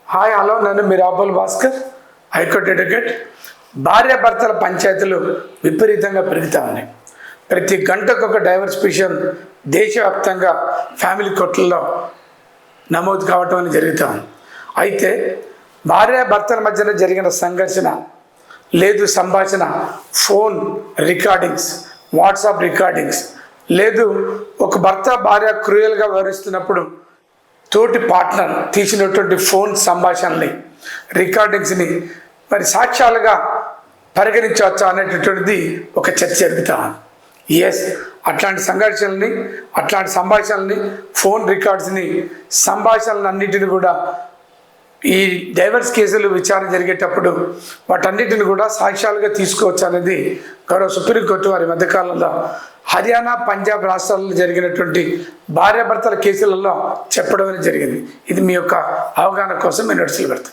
Hi hello, నేను మీ రాబోల్ Bhaskar, high court advocate. భార్యాభర్తల పంచాయతీలు విపరీతంగా పెరుగుతూ ఉన్నాయి. ప్రతి గంటకు ఒక డైవర్స్ పిటిషన్ దేశవ్యాప్తంగా ఫ్యామిలీ కోర్టుల్లో నమోదు కావటం అని జరుగుతూ ఉంది. అయితే భార్యాభర్తల మధ్యన జరిగిన సంఘర్షణ లేదు, సంభాషణ, ఫోన్ రికార్డింగ్స్, వాట్సాప్ రికార్డింగ్స్, లేదు ఒక భర్త భార్య క్రూయల్గా వ్యవహరిస్తున్నప్పుడు తోటి పార్ట్నర్ తీసినటువంటి ఫోన్ సంభాషణని, రికార్డింగ్స్ని మరి సాక్ష్యాలుగా పరిగణించవచ్చా అనేటటువంటిది ఒక చర్చ జరుగుతా. ఎస్, అట్లాంటి సంఘర్షణల్ని, అట్లాంటి సంభాషణల్ని, ఫోన్ రికార్డ్స్ని, సంభాషణలను అన్నింటిని కూడా ఈ డైవర్స్ కేసులు విచారణ జరిగేటప్పుడు వాటన్నిటిని కూడా సాక్ష్యాలుగా తీసుకోవచ్చు అనేది గౌరవ సుప్రీంకోర్టు వారి మధ్యకాలంలో హర్యానా, పంజాబ్ రాష్ట్రాల్లో జరిగినటువంటి భార్యాభర్తల కేసులలో చెప్పడం జరిగింది. ఇది మీ యొక్క అవగాహన కోసం నేను నోటీసులు పెడతాను.